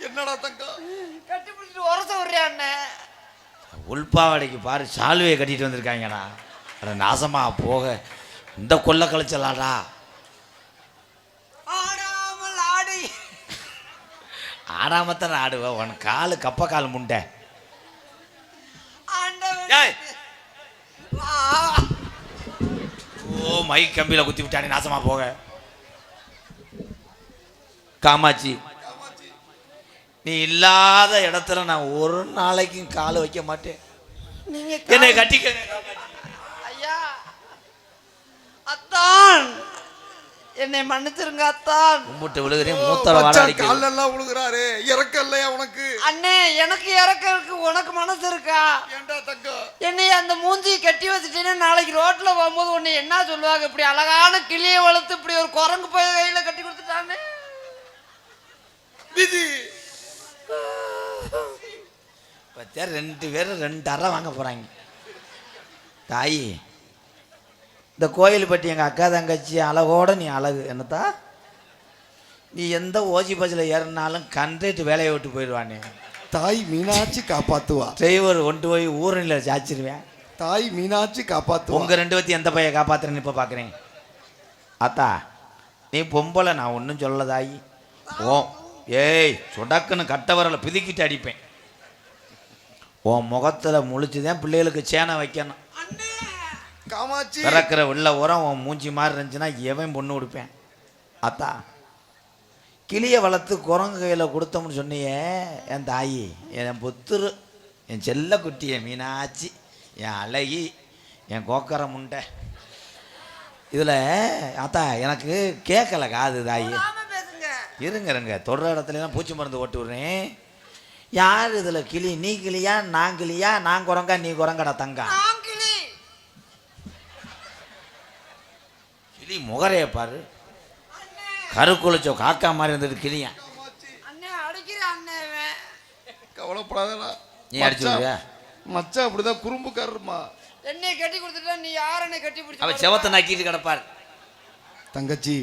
என்னடா தங்கம் கட்டி பிடிச்சிட்டு உரச விடுறியா அண்ணன்? உள்பாவடைக்கு பாரு சால்வையை கட்டிட்டு வந்திருக்காங்கடா. அட நாசமா போக இந்த கொல்ல கழிச்சலாடா. ஆடாமல் ஆடு. ஆடாமத்தான் ஆடுவ. உன் காலு கப்ப கால் முண்டை. ஓ மைக் கம்பியில குத்தி விட்டானே நாசமா போக. காமாட்சி, நீ இல்லாத இடத்துல நான் ஒரு நாளைக்கும் காலை வைக்க மாட்டேன். என்னை கட்டிக்க. ஐயா அத்தான் என்னை மன்னிச்சிருங்க அத்தான். கும்பிட்டு விழுகிறேன். மூத்தர வாடா காலெல்லாம் விழுகிறாரு. இறக்கம் இல்லையா உனக்கு? அண்ணே எனக்கு இறக்கம் இருக்கு, உனக்கு மனசு இருக்கா? ஏண்டா தங்கம் என்னை அந்த மூஞ்சி கட்டி வச்சுட்டேன்னா நாளைக்கு ரோட்ல போகும்போது உன்னை என்ன சொல்லுவாங்க? இப்படி அழகான கிளியை வளர்த்து இப்படி ஒரு குரங்கு போய் கையில கட்டி கொடுத்துட்டானே. விதி. பத்தியா 2 பேரும் 2 அறை வாங்க போறாங்க. தாயி, இந்த கோயில் பட்டி எங்கள் அக்கா தங்கச்சி அழகோட நீ அழகு. என்னத்தா நீ எந்த ஓசி பஸ்ஸில் ஏறினாலும் கண்ட்ரேட்டு வேலையை விட்டு போயிடுவானே. தாய் மீனாட்சி காப்பாத்துவா. டிரைவர் கொண்டு போய் ஊரணியில் சாச்சிருவேன். தாய் மீனாட்சி காப்பாத்துவா. உங்கள் 2 பேர்த்தையும் எந்த பையன் காப்பாத்துறேன்னு இப்போ பார்க்குறேன். அத்தா நீ பொம்பளை, நான் ஒன்றும் சொல்லல தாயி. ஓ ஏய் சொடக்குன்னு கட்ட வரல பிதுக்கிட்டு அடிப்பேன். உன் முகத்தில் முழிச்சுதான் பிள்ளைகளுக்கு சேனை வைக்கணும். காமாட்சி பிறக்கிற உள்ள உரம் உன் மூஞ்சி மாதிரி இருந்துச்சுன்னா எவன் பொண்ணு கொடுப்பேன். அத்தா கிளியை வளர்த்து குரங்கு கையில் கொடுத்தோம்னு சொன்னியே என் தாயி, என் புத்துரு, என் செல்ல குட்டி, என் மீனாட்சி, என் அழகி, என் கோக்கரை முண்டை. இதில் அத்தா எனக்கு கேட்கல காது தாயி. இருங்க தொடர இடத்துலாம் பூச்சி மருந்து ஓட்டு விடுறேன். யார் இதில் கிளி? நீ கிளியா நான் கிளியா? நான் குரங்கா நீ குரங்கடா தங்கா? கிளி முகரைய பாரு, கருக்குளிச்சோ காக்கா மாதிரி இருந்தது கிளியா. கவலைப்படாதடா. நீ அடிச்சுடுவியா? மச்சான் அப்படிதான் குறும்புக்காரருமா. என்னை கட்டி கொடுத்துட்டா நீ யார் என்னை கட்டி பிடிச்ச? அவ செவத்தை நாக்கிட்டு கிடப்பார். தங்கச்சி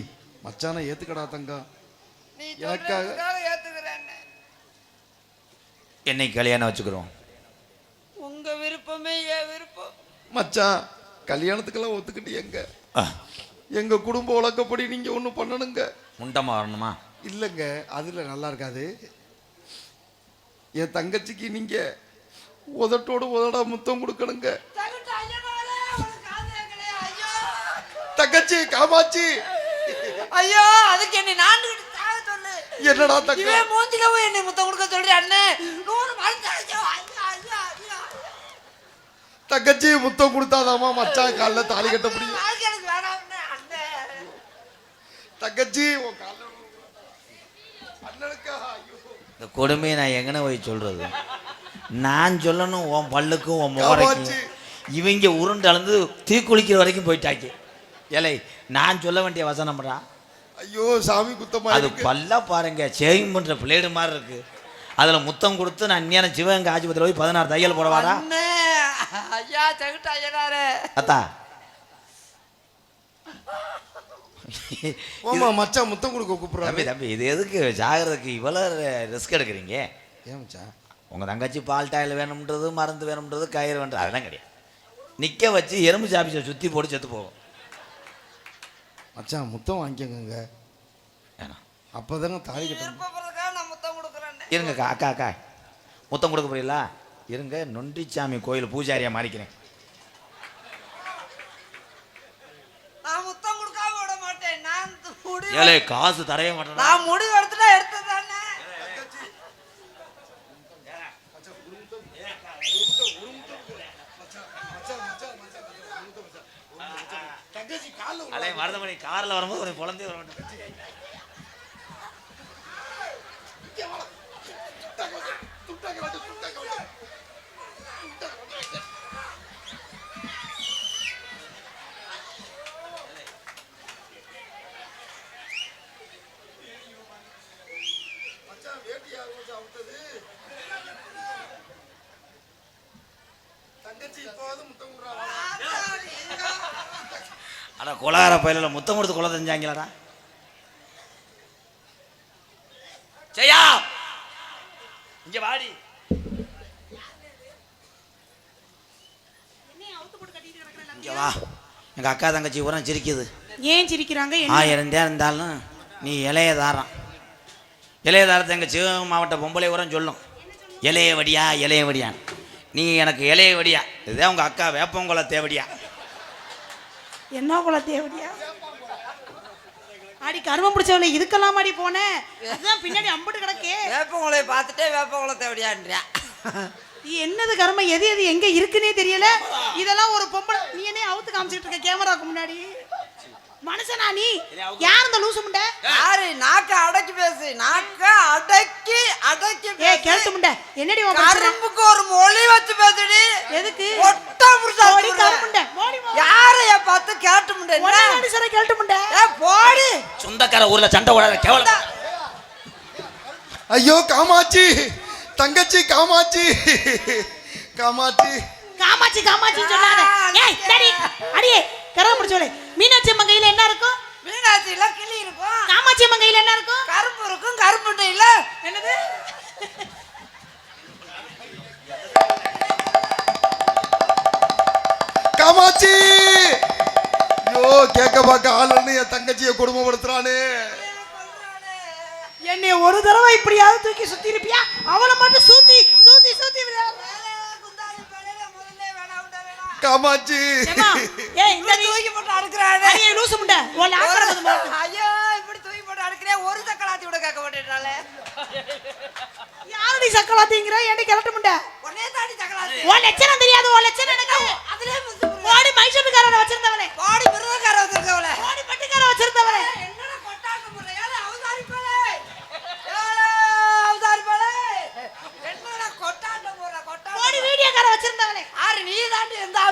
மச்சான ஏத்துக்கடா தங்கம். நீ எனக்காக ஏத்துக்கிறேன். என்னை கல்யாணம் வச்சுக்கிறோம். உங்க விருப்பமே என் விருப்பம். மச்சான் கல்யாணத்துக்கெல்லாம் ஒத்துக்கிட்டீங்க. எங்க குடும்ப வழக்கப்படி நீங்க ஒண்ணு பண்ணணுங்க. முண்டமா வரணுமா? இல்லைங்க, அதுல நல்லா இருக்காது. என் தங்கச்சிக்கு நீங்க உதட்டோடு உதடா முத்தம் கொடுக்கணுங்க. தங்கச்சி காமாட்சி. ஐயோ அதுக்கு என்ன நான் சொல்லு. என்னடா தங்க மூஞ்சில போய் என்னை முத்தம் கொடுக்க சொல்றேன் அண்ணே. தங்கச்சி முத்தம் கொடுத்தாதாமா மச்சான் கால்ல தாலி கட்ட முடியும். தங்கச்சி இந்த கொடுமையை நான் எங்கன போய் சொல்றது? நான் சொல்லணும் உன் பல்லுக்கும் உன் முகரைக்கும். இவங்க உருண்டு அளந்து தீக்குளிக்கிற வரைக்கும் போயிட்டாக்கி. ஏலை நான் சொல்ல வேண்டிய வசனம்டா. ஐயோ சாமி குத்தமா அது பல்லா பாருங்க, சேவிங் பண்ற பிளேடு மாதிரி இருக்கு. அதுல முத்தம் கொடுத்து நான் அந்நியான சிவகங்கை ஆஸ்பத்திரியில் போய் 16 தையல் போடவாடா. ஐயா சகுட்டா ஐயனாரே. அத்தா ஓமா மச்சான் முத்தம் கொடுக்க கூப்பிடுறாரு. தம்பி இது எதுக்கு ஜாகிரதைக்கு இவ்வளவு ரிஸ்க் எடுக்கிறீங்க? ஏன் மச்சான்? உங்க தங்கச்சி பால் டாயில் வேணும்ன்றது, மருந்து வேணும்ன்றது, கயிறு வேணுறது அதெல்லாம் கிடையாது. நிக்க வச்சு எறும்பு சாப்பிச்ச சுத்தி போட்டு செத்து போகும். மச்சான் முத்தம் வாங்கிக்கோங்க. அப்பதானே தாலி கட்ட. இருங்க அக்கா முத்தம் கொடுக்க போறீங்களா? இருங்க, நொண்டிச்சாமி கோயில் பூஜாரியா மாறிக்கிறேன். ஏலே காசு தரைய மாட்டேன். நான் முடிவு எடுத்துட்டா எடுத்ததானே. அலே மருதமணி கார்ல வரும்போது ஒரு குழந்தை வர மாட்டேன். அட கொலகார பயில முத்தம் கொடுத்து கொலை செஞ்சாங்களாடா. செய்யா இங்க வாடி. இங்க வா. எங்க அக்கா தங்கச்சி பூரா சிரிக்குது. ஏன் சிரிக்கிறாங்க? 1000 தான் இருந்தாலும் நீ இளையதாரம். இளையதாரத்தை எங்கள் சிவகங்கை மாவட்ட பொம்பளை உரம் சொல்லும், இளைய வடியா இளைய வடியான். நீ எனக்கு இளைய வடியா. இதுதான் உங்கள் அக்கா வேப்பங்குள தேவடியா. என்ன குல தேவடியா? அடி கருமம் பிடிச்சவளை இதுக்கெல்லாம் அடி போனேன். அதுதான் பின்னாடி அம்புட்டு கிடக்கே. வேப்பங்குளைய பார்த்துட்டே வேப்பங்குளை தேவடியான்றியா? என்னது கர்மம், எது எது எங்க இருக்குன்னே தெரியல. இதெல்லாம் ஒரு பொம்பளை. நீ என்ன அவுத்து காமிச்சிட்டு இருக்க கேமராக்கு முன்னாடி? மனுஷனா நீ? யார் இந்த லூசு முண்டை? யாரு? நாக்க அடக்கி பேசு. நாக்க அடக்கி அடக்கி பேசு. ஏய் கேட்டு முண்டை, என்னடி உன் பிரச்சனை? கரும்புக்கு ஒரு மொழி வச்சு பேசுடி. எதுக்கு? ஒட்ட புடிச்சா ஓடி கருமுண்டை. ஓடி போ. யாரைய பார்த்து கேட்டு முண்டை? ஒண்ணே சரி கேட்டு முண்டை. ஏய் போடி. சொந்தக்கார ஊர்ல சண்டை ஓடாத கேவலம். ஐயோ காமாட்சி, தங்கச்சி காமாட்சி, காமாட்சி காமாட்சி காமாட்சின்னு சொல்லாத. ஏய் டேடி அடியே கருமம் பிடிச்சவளே. மீனாட்சி அம்மன் கையில என்ன இருக்கும்? மீனாட்சியில கிளி இருக்கும். காமாட்சி அம்மன் கையில என்ன இருக்கும்? கரும்பு இருக்கும். கரும்புண்டை இல்ல. என்னது? காமாட்சி. ஐயோ கேட்க பார்க்க ஆளுன்னு என் தங்கச்சியை குடும்பப்படுத்துறானே. என்னை ஒரு தடவை இப்படியாவது தூக்கி சுத்தி இருப்பியா? அவளை மட்டும் சுத்தி சுத்தி சுத்தி காமாட்சி. ஏய் இந்த தூக்கி போட்டு அடுக்குறானே. அடியே லூசு முண்டை. ஓ லாக்கறது மாட்டு. ஐயோ இப்படி தூக்கி போட்டு அடுக்குறே. ஒரு தக்கலாத்தி கூட கேட்க மாட்டேன்றாளே. யாரடி சக்கலாத்திங்கற? ஏண்டி கிளட்ட முண்டை? ஒண்ணே தாடி தக்கலாத்தி. ஓ லட்சணம் தெரியாது. ஓ லட்சணம் எனக்கு. அதுலயே முத்து. ஓடி மைசூர்காரனை வச்சிருந்தவனே. பாடி விருதக்கார வச்சிருக்கவளே. ஓடி பட்டிக்கார வச்சிருந்தவனே. என்னடா கொட்டாக்க போற? ஏலே அவதாரி பாலே. ஏலே அவதாரி பாலே. என்னடா கொட்டாட்ட போற? கொட்டாட்ட. ஓடி வீடியோக்கார வச்சிருந்தவனே. ஆறு நீ தாண்டி இருந்தா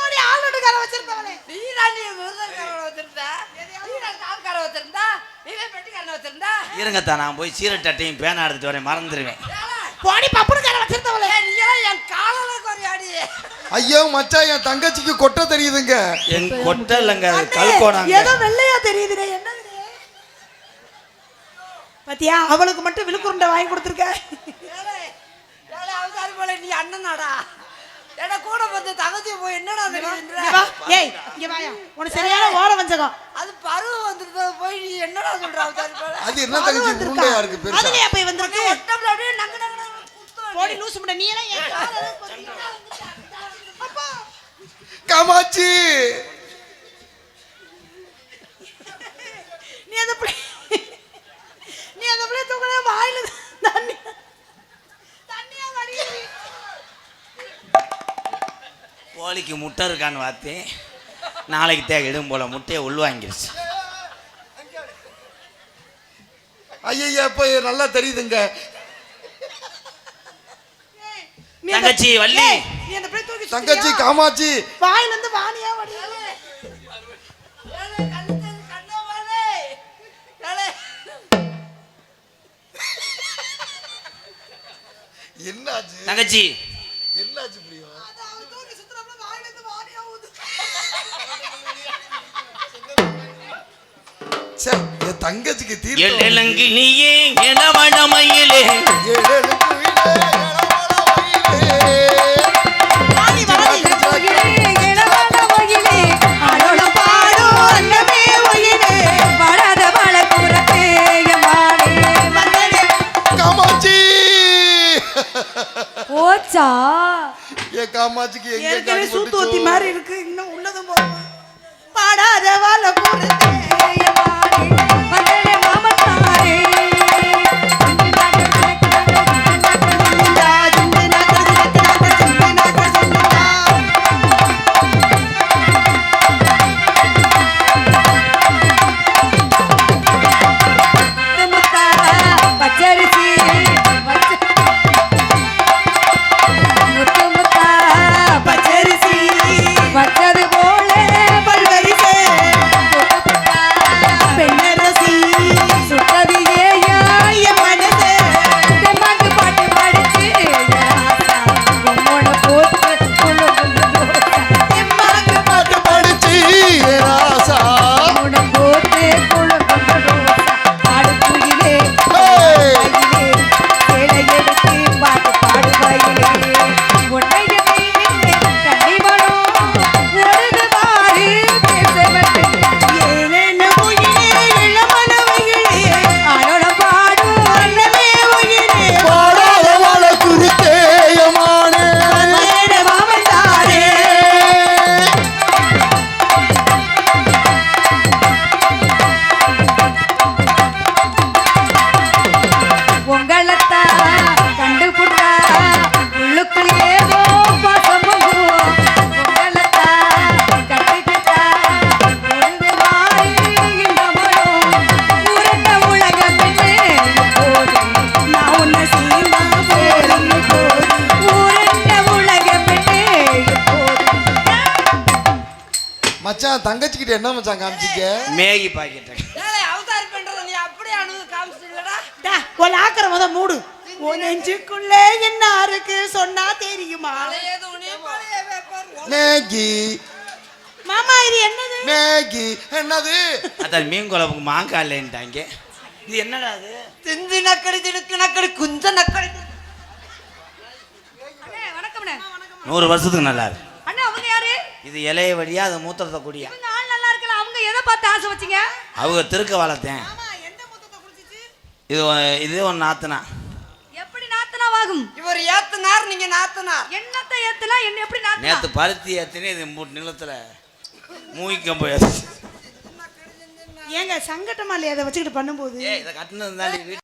ஓடி ஆளுடுகார வச்சிருந்தவனே. நீ தாண்டி விருதக்கார வச்சிருந்தா. நீ தால்கார வச்சிருந்தா. நீ பெட்டிக்காரன வச்சிருந்தா. இருங்கத்தான், நான் போய் சீரட் அட்டையும் பேனா எடுத்துட்டு வரேன், மறந்துடுவேன். ஓடி பப்புடுகார வச்சிருந்தவளே. நீ எல்லாம் என் காலல கொரியாடி. ஐயோ மச்சான், என் தங்கச்சிக்கு கொட்டை தெரியுதுங்க. என் கொட்டை இல்லைங்க, அது கல்கோடாங்க. ஏதோ வெள்ளையா தெரியுதுடே. என்னது? பாத்தியா, அவளுக்கு மட்டும் விழுக்குருண்டை வாங்கி கொடுத்துருக்க. ஏலே ஏலே அவதாரி பாலே, நீ அண்ணனாடா. எட கூட வந்து தங்கச்சி போய் என்னடா தெரியுதுன்ற. இங்க வா. ஏய் இங்க வாயா. உனக்கு சரியான ஓர வஞ்சகம். அது பருவம் வந்துருது. போய் நீ என்னடா சொல்ற அவதாரி பாலே? அது என்ன தங்கச்சி உருண்டையா இருக்கு பெருசா? அதுலயே போய் வந்திருக்கு. ஒட்டப்ல அப்படியே நங்க நங்க குத்து. ஓடி லூசு முண்டை. நீ எல்லாம் ஏன் கால அப்பா காமாட்சி. நீ அந்த பிள்ளை தூக்கல வாயில தண்ணி தண்ணியா வடியுது. கோழிக்கு முட்டை இருக்கான்னு பார்த்தேன். நாளைக்கு தேவை இடும் போல முட்டையை உள்வாங்கிருச்சு. ஐயா இப்ப நல்லா தெரியுதுங்க. தங்கச்சி வள்ளி. நீ அந்த பிள்ளை தூக்கி தங்கச்சி காமாட்சி. வாயில இருந்து வாணியா வடியுது. ஏலே கண்ணே வாலே. ஏலே என்னாச்சு? தங்கச்சி என்னாச்சு பிரியா? அது அவ தூக்கி சுத்துறப்ப வாயில இருந்து வாணியா ஊது. சே, என் தங்கச்சிக்கு தீர்த்து எழலங்கு நீயே எளவளமையிலே வாணி வாணி காமாட்சி. போச்சா? என் காமாட்சிக்கு எங்க ஏற்கனவே காடி சூத்து ஒத்தி போட்டுச்சோ? மாதிரி இருக்கு. இன்னும் உள்ளதும் போகும். பாடாத வாழ போறது. பச்சரிசி வச்சது போல பல்வரிசை மச்சான் தங்கச்சிக்கிட்ட என்ன மச்சான் காமிச்சிக்க? Maggi packet. ஏலே அவதார் பண்றத நீ அப்படியே அணுது காமிச்சிட்டலடா. டா ஒரு ஆக்கற முத மூடு. உன் நெஞ்சுக்குள்ளே என்ன இருக்கு சொன்னா தெரியுமா? பழைய துணி பழைய பேப்பர். மேகி மாமா இது என்னது? மேகி என்னது? அதான் மீன் குழம்புக்கு மாங்காய் இல்லைன்ட்டாங்க. இது என்னடா அது? திஞ்சு நக்கடி திடுக்கு நக்கடி குஞ்ச நக்கடி. அண்ணே வணக்கம்ண்ணே. 100 வருஷத்துக்கு நல்லா இருக்கு. அண்ணா அவங்க யாரு? இது இலைய வழியா அது மூத்திரத்தை குடியா. இவங்க ஆள் நல்லா இருக்கல. அவங்க எதை பார்த்து ஆசை வச்சீங்க? அவங்க திருக்க வளர்த்தேன். மாமா எந்த முத்தத்தை குடிச்சிச்சு? இது ஒன்று நாத்துனா. எப்படி நாத்தனாவாகும்? இவர் ஏத்துனார் நீங்க நாத்துனார். என்னத்தை ஏத்தனா என்ன எப்படி நாத்தனா? நேற்று பருத்தி ஏத்தினே இது நிலத்துல மூய்க்க போயாச்சு. ஏங்க சங்கட்டமா இல்லையா அதை வச்சுக்கிட்டு பண்ணும்போது? இதை கட்டினது